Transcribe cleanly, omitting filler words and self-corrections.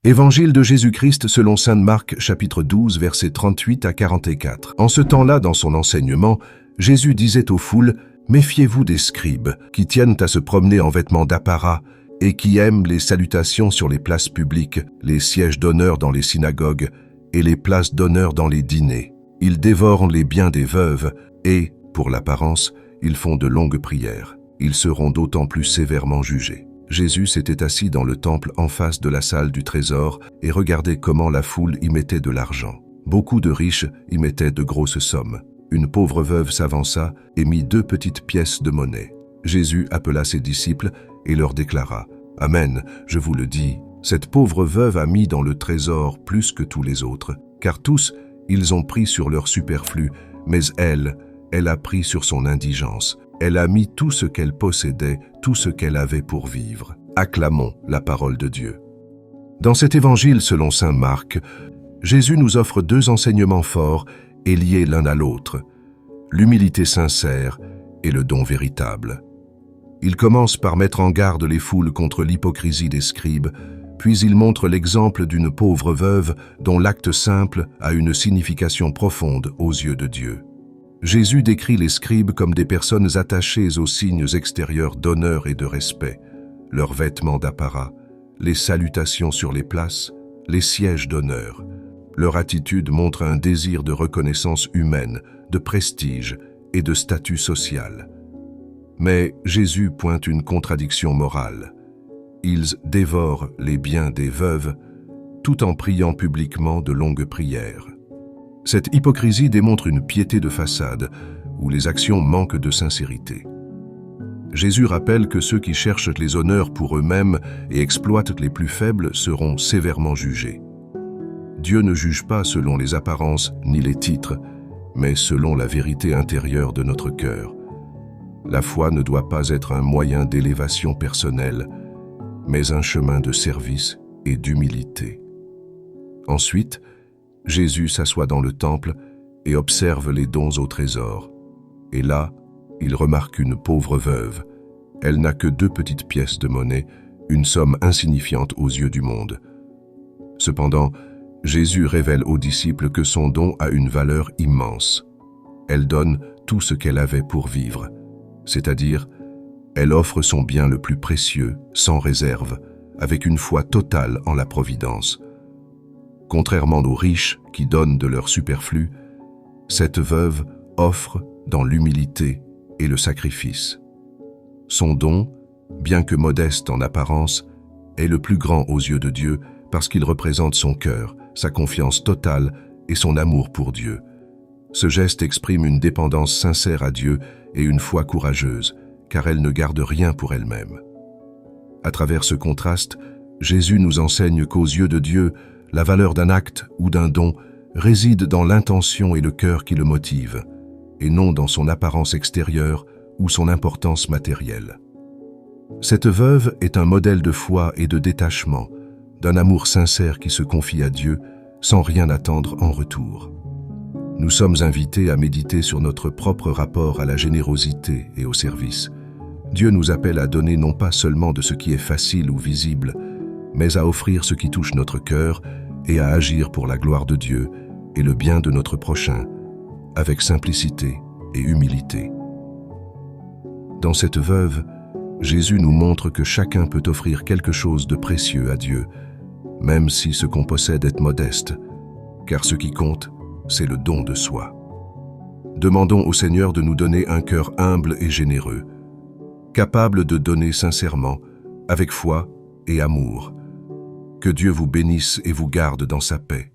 Évangile de Jésus-Christ selon saint Marc, chapitre 12, versets 38 à 44. En ce temps-là, dans son enseignement, Jésus disait aux foules « Méfiez-vous des scribes, qui tiennent à se promener en vêtements d'apparat et qui aiment les salutations sur les places publiques, les sièges d'honneur dans les synagogues et les places d'honneur dans les dîners. Ils dévorent les biens des veuves et, pour l'apparence, ils font de longues prières. Ils seront d'autant plus sévèrement jugés. » Jésus s'était assis dans le temple en face de la salle du trésor et regardait comment la foule y mettait de l'argent. Beaucoup de riches y mettaient de grosses sommes. Une pauvre veuve s'avança et mit 2 petites pièces de monnaie. Jésus appela ses disciples et leur déclara « Amen, je vous le dis, cette pauvre veuve a mis dans le trésor plus que tous les autres, car tous, ils ont pris sur leur superflu, mais elle a pris sur son indigence. Elle a mis tout ce qu'elle possédait, tout ce qu'elle avait pour vivre. » Acclamons la parole de Dieu. Dans cet évangile selon saint Marc, Jésus nous offre 2 enseignements forts et liés l'un à l'autre, l'humilité sincère et le don véritable. Il commence par mettre en garde les foules contre l'hypocrisie des scribes, puis il montre l'exemple d'une pauvre veuve dont l'acte simple a une signification profonde aux yeux de Dieu. Jésus décrit les scribes comme des personnes attachées aux signes extérieurs d'honneur et de respect, leurs vêtements d'apparat, les salutations sur les places, les sièges d'honneur. Leur attitude montre un désir de reconnaissance humaine, de prestige et de statut social. Mais Jésus pointe une contradiction morale. Ils dévorent les biens des veuves tout en priant publiquement de longues prières. Cette hypocrisie démontre une piété de façade, où les actions manquent de sincérité. Jésus rappelle que ceux qui cherchent les honneurs pour eux-mêmes et exploitent les plus faibles seront sévèrement jugés. Dieu ne juge pas selon les apparences ni les titres, mais selon la vérité intérieure de notre cœur. La foi ne doit pas être un moyen d'élévation personnelle, mais un chemin de service et d'humilité. Ensuite, Jésus s'assoit dans le temple et observe les dons au trésor. Et là, il remarque une pauvre veuve. Elle n'a que 2 petites pièces de monnaie, une somme insignifiante aux yeux du monde. Cependant, Jésus révèle aux disciples que son don a une valeur immense. Elle donne tout ce qu'elle avait pour vivre, c'est-à-dire, elle offre son bien le plus précieux, sans réserve, avec une foi totale en la providence. Contrairement aux riches qui donnent de leur superflu, cette veuve offre dans l'humilité et le sacrifice. Son don, bien que modeste en apparence, est le plus grand aux yeux de Dieu parce qu'il représente son cœur, sa confiance totale et son amour pour Dieu. Ce geste exprime une dépendance sincère à Dieu et une foi courageuse, car elle ne garde rien pour elle-même. À travers ce contraste, Jésus nous enseigne qu'aux yeux de Dieu, la valeur d'un acte ou d'un don réside dans l'intention et le cœur qui le motivent, et non dans son apparence extérieure ou son importance matérielle. Cette veuve est un modèle de foi et de détachement, d'un amour sincère qui se confie à Dieu sans rien attendre en retour. Nous sommes invités à méditer sur notre propre rapport à la générosité et au service. Dieu nous appelle à donner non pas seulement de ce qui est facile ou visible, mais à offrir ce qui touche notre cœur et à agir pour la gloire de Dieu et le bien de notre prochain, avec simplicité et humilité. Dans cette veuve, Jésus nous montre que chacun peut offrir quelque chose de précieux à Dieu, même si ce qu'on possède est modeste, car ce qui compte, c'est le don de soi. Demandons au Seigneur de nous donner un cœur humble et généreux, capable de donner sincèrement, avec foi et amour. Que Dieu vous bénisse et vous garde dans sa paix.